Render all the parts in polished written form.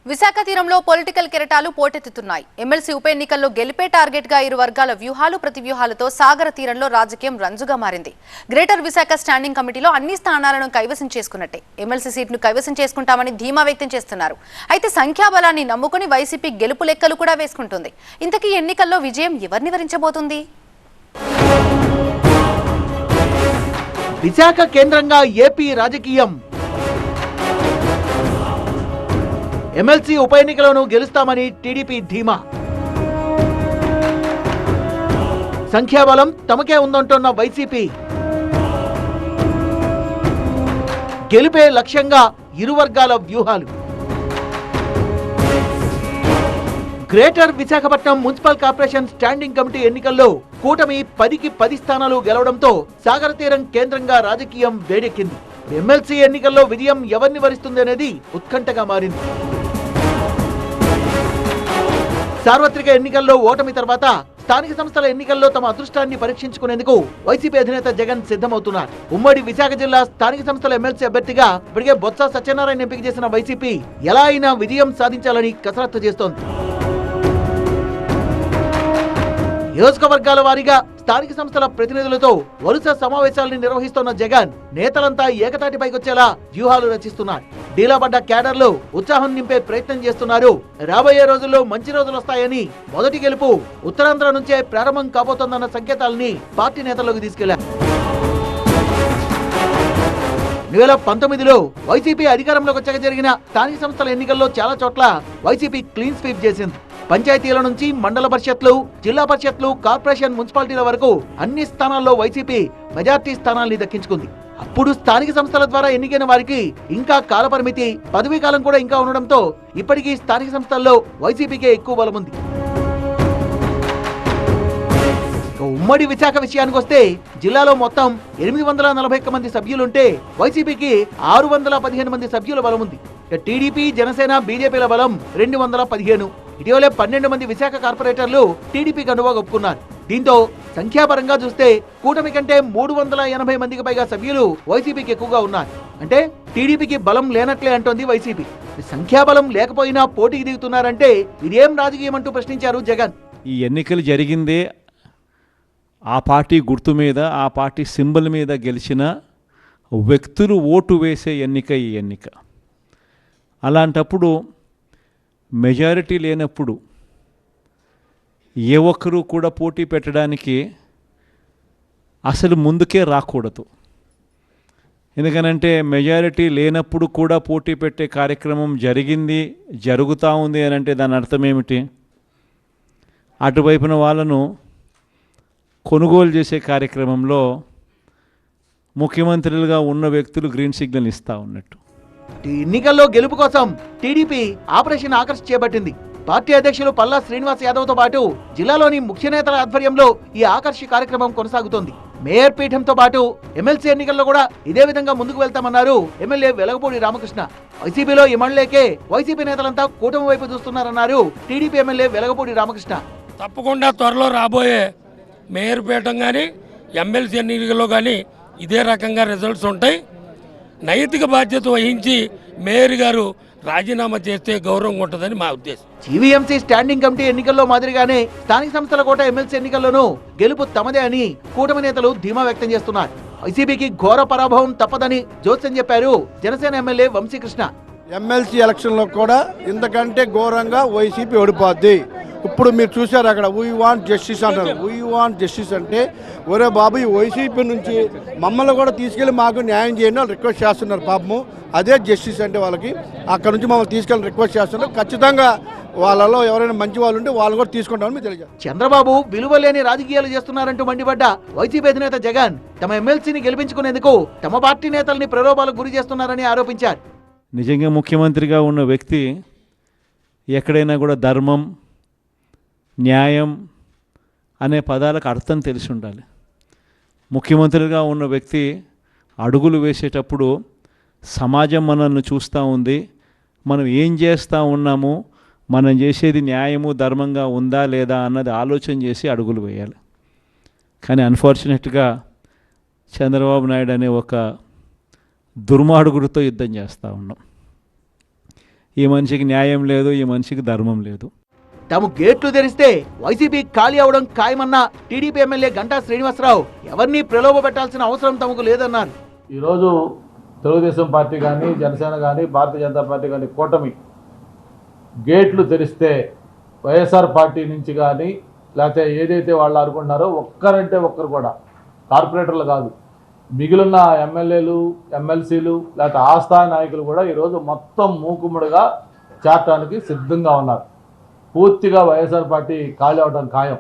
విశాఖ తీరంలో పొలిటికల్ కెరటాలు పోటెత్తుతున్నాయి. ఎమ్మెల్సీ ఉప ఎన్నికల్లో గెలిపే టార్గెట్ గా ఇరు వర్గాల వ్యూహాలు ప్రతివ్యూహాలతో సాగర తీరంలో రాజకీయం రంజుగా మారింది. గ్రేటర్ విశాఖ స్టాండింగ్ కమిటీలో అన్ని స్థానాలను కైవసం చేసుకున్నట్టే ఎమ్మెల్సీ సీట్ను కైవసం చేసుకుంటామని ధీమా వ్యక్తం చేస్తున్నారు. అయితే సంఖ్యాబలాన్ని నమ్ముకుని వైసీపీ గెలుపు లెక్కలు కూడా వేసుకుంటుంది. ఇంతకీ ఎన్నికల్లో విజయం ఎవరిని వరించబోతుంది? విశాఖ కేంద్రంగా ఏపీ రాజకీయం. ఎమ్మెల్సీ ఉప ఎన్నికలను గెలుస్తామని టీడీపీ ధీమా. సంఖ్యాబలం తమకే ఉందంటున్న వైసీపీ. గెలిపే లక్ష్యంగా ఇరు వర్గాల వ్యూహాలు. Greater Visakhapatnam municipal corporation standing committee ఎన్నికల్లో కూటమి 10కి 10 స్థానాలు గెలవడంతో సాగర తీరం కేంద్రంగా రాజకీయం వేడెక్కింది. ఎమ్మెల్సీ ఎన్నికల్లో విజయం ఎవరిని వరిస్తుంది అనేది ఉత్కంఠగా మారింది. సార్వత్రిక ఎన్నికల్లో ఓటమి తర్వాత స్థానిక సంస్థల ఎన్నికల్లో తమ అదృష్టాన్ని పరీక్షించుకునేందుకు వైసీపీ అధినేత జగన్ సిద్ధమవుతున్నారు. ఉమ్మడి విశాఖ జిల్లా స్థానిక సంస్థల ఎమ్మెల్సీ అభ్యర్థిగా ఇప్పటికే బొత్స సత్యనారాయణ ఎంపిక చేసిన వైసీపీ ఎలా అయినా విజయం సాధించాలని కసరత్తు చేస్తోంది. నియోజకవర్గాల వారీగా స్థానిక సంస్థల ప్రతినిధులతో వరుస సమావేశాలను నిర్వహిస్తున్న జగన్ నేతలంతా ఏకతాటిపైకొచ్చేలా వ్యూహాలు రచిస్తున్నారు. డీలాపడ్డ క్యాడర్లు ఉత్సాహం నింపే ప్రయత్నం చేస్తున్నారు. రాబోయే రోజుల్లో మంచి రోజులు వస్తాయని, మొదటి గెలుపు ఉత్తరాంధ్ర నుంచే ప్రారంభం కాబోతోందన్న సంకేతాలని పార్టీ నేతల్లోకి తీసుకెళ్లారు. 2019లో వైసీపీ అధికారంలోకి వచ్చాక జరిగిన స్థానిక సంస్థల ఎన్నికల్లో చాలా చోట్ల వైసీపీ క్లీన్ స్వీప్ చేసింది. పంచాయతీల నుంచి మండల పరిషత్లు, జిల్లా పరిషత్లు, కార్పొరేషన్, మున్సిపాలిటీల వరకు అన్ని స్థానాల్లో వైసీపీ మెజార్టీ స్థానాల్ని దక్కించుకుంది. అప్పుడు స్థానిక సంస్థల ద్వారా ఎన్నికైన వారికి ఇంకా కాలపరిమితి, పదవీ కాలం కూడా ఇంకా ఉండడంతో ఇప్పటికీ స్థానిక సంస్థల్లో వైసీపీకే ఎక్కువ బలం ఉంది. ఉమ్మడి విశాఖ విషయానికి వస్తే జిల్లాలో మొత్తం 841 మంది సభ్యులుంటే వైసీపీకి 615 మంది సభ్యుల బలం ఉంది. టీడీపీ, జనసేన, బీజేపీల బలం 215. ఇటీవలే 12 మంది విశాఖ కార్పొరేటర్లు టీడీపీ కండువా కప్పుకున్నారు. దీంతో సంఖ్యాపరంగా చూస్తే కూటమి కంటే 380 మందికి పైగా సభ్యులు వైసీపీకి ఎక్కువగా ఉన్నారు. అంటే టీడీపీకి బలం లేనట్లే అంటోంది వైసీపీ. సంఖ్యాబలం లేకపోయినా పోటీకి దిగుతున్నారంటే ఇదేం రాజకీయం అంటూ ప్రశ్నించారు జగన్. ఈ ఎన్నికలు జరిగిందే ఆ పార్టీ గుర్తు మీద, ఆ పార్టీ సింబల్ మీద గెలిచిన వ్యక్తులు ఓటు వేసే ఎన్నిక ఈ ఎన్నిక. అలాంటప్పుడు మెజారిటీ లేనప్పుడు ఏ ఒక్కరూ కూడా పోటీ పెట్టడానికి అసలు ముందుకే రాకూడదు. ఎందుకనంటే మెజారిటీ లేనప్పుడు కూడా పోటీ పెట్టే కార్యక్రమం జరిగింది, జరుగుతూ ఉంది అని అంటే దాని అర్థం ఏమిటి? అటువైపున వాళ్ళను కొనుగోలు చేసే కార్యక్రమంలో ముఖ్యమంత్రులుగా ఉన్న వ్యక్తులు గ్రీన్ సిగ్నల్ ఇస్తూ ఉన్నట్టు. ఈ ఎన్నికల్లో గెలుపు కోసం టీడీపీ ఆపరేషన్ ఆకర్ష్ చేపట్టింది. పార్టీ అధ్యక్షులు పల్లా శ్రీనివాస్ యాదవ్తో పాటు జిల్లాలోని ముఖ్య నేతల ఆధ్వర్యంలో ఈ ఆకర్ష్ కార్యక్రమం కొనసాగుతోంది. మేయర్ పీఠంతో పాటు ఎమ్మెల్సీ ఎన్నికల్లో కూడా ఇదే విధంగా ముందుకు వెళ్తామన్నారు ఎమ్మెల్యే వెలగపూడి రామకృష్ణ. వైసీపీలో ఇమళ్లేకే వైసీపీ నేతలంతా కూటమి వైపు చూస్తున్నారన్నారు టీడీపీ ఎమ్మెల్యే వెలగపూడి రామకృష్ణ. తప్పకుండా త్వరలో రాబోయే మేయర్ పీఠం కానీ ఎమ్మెల్సీ ఎన్నికల్లో కానీ ఇదే రకంగా రిజల్ట్స్ ఉంటాయి. నైతిక బాధ్యత వహించి మేయర్ గారు రాజీనామా చేస్తే గౌరవంగా ఉంటుందని మా ఉద్దేశం. జీవీఎంసీ స్టాండింగ్ కమిటీ ఎన్నికల్లో మాదిరిగానే స్థానిక సంస్థల కోట ఎమ్మెల్సీ ఎన్నికల్లోనూ గెలుపు తమదే అని కూటమి నేతలు ధీమా వ్యక్తం చేస్తున్నారు. వైసీపీకి ఘోర పరాభవం తప్పదని జోస్యం చెప్పారు జనసేన ఎమ్మెల్యే వంశీకృష్ణ. ఎమ్మెల్సీ ఎలక్షన్లో కూడా ఇంతకంటే ఘోరంగా వైసీపీ ఓడిపోద్ది. ఇప్పుడు మీరు చూశారు అక్కడ వీ వాంట్ జస్టిస్ అంటారు. వీ వాంట్ జస్టిస్ అంటే ఒరే బాబు ఈ వైసీపీ నుంచి మమ్మల్ని కూడా తీసుకెళ్ళి మాకు న్యాయం చేయండి వాళ్ళు రిక్వెస్ట్ చేస్తున్నారు. పాపము అదే జస్టిస్ అంటే వాళ్ళకి అక్కడ నుంచి మమ్మల్ని తీసుకెళ్ళి రిక్వెస్ట్ చేస్తున్నారు. ఖచ్చితంగా వాళ్ళలో ఎవరైనా మంచి వాళ్ళు ఉంటే వాళ్ళు కూడా తీసుకుంటామని మీకు తెలియదు. చంద్రబాబు విలువలేని రాజకీయాలు చేస్తున్నారంటూ మండిపడ్డ వైసీపీ అధినేత జగన్ తమ ఎమ్మెల్సీని గెలిపించుకునేందుకు తమ పార్టీ నేతల్ని ప్రలోభాలకు గురి చేస్తున్నారని ఆరోపించారు. నిజంగా ముఖ్యమంత్రిగా ఉన్న వ్యక్తి ఎక్కడైనా కూడా ధర్మం, న్యాయం అనే పదాలకు అర్థం తెలిసి ఉండాలి. ముఖ్యమంత్రిగా ఉన్న వ్యక్తి అడుగులు వేసేటప్పుడు సమాజం మనల్ని చూస్తూ ఉంది, మనం ఏం చేస్తూ ఉన్నాము, మనం చేసేది న్యాయము ధర్మంగా ఉందా లేదా అన్నది ఆలోచన చేసి అడుగులు వేయాలి. కానీ అన్ఫార్చునేట్గా చంద్రబాబు నాయుడు అనే ఒక దుర్మార్గుడితో యుద్ధం చేస్తూ ఉన్నాం. ఈ మనిషికి న్యాయం లేదు, ఈ మనిషికి ధర్మం లేదు. తాము గేట్లు తెరిస్తే వైసీపీ ఖాళీ అవడం ఖాయమన్న టీడీపీ ఎమ్మెల్యే గంటా శ్రీనివాసరావు ఎవరిని ప్రలోభ పెట్టాల్సిన అవసరం తమకు లేదన్నారు. ఈరోజు తెలుగుదేశం పార్టీ కానీ, జనసేన కానీ, భారతీయ జనతా పార్టీ కానీ కూటమి గేట్లు తెరిస్తే వైఎస్ఆర్ పార్టీ నుంచి కానీ లేకపోతే ఏదైతే వాళ్ళు అనుకుంటున్నారో ఒక్కరంటే ఒక్కరు కూడా, కార్పొరేటర్లు కాదు, మిగిలిన ఎమ్మెల్యేలు, ఎమ్మెల్సీలు లేకపోతే ఆస్థాయి నాయకులు కూడా ఈరోజు మొత్తం మూకుముడిగా చేరటానికి సిద్ధంగా ఉన్నారు. పూర్తిగా వైఎస్ఆర్ పార్టీ ఖాళీ అవడం ఖాయం.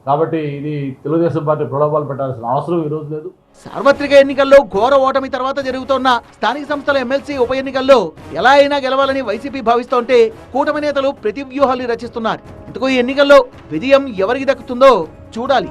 కాబట్టి ఇది తెలుగుదేశం పార్టీ ప్రలోభాలు పెట్టాల్సిన అవసరం ఈరోజు లేదు. సార్వత్రిక ఎన్నికల్లో ఘోర ఓటమి తర్వాత జరుగుతోన్న స్థానిక సంస్థల ఎమ్మెల్సీ ఉప ఎన్నికల్లో ఎలా అయినా గెలవాలని వైసీపీ భావిస్తోంటే కూటమి నేతలు ప్రతి వ్యూహాలు రచిస్తున్నారు. ఇంతకు ఈ ఎన్నికల్లో విజయం ఎవరికి దక్కుతుందో చూడాలి.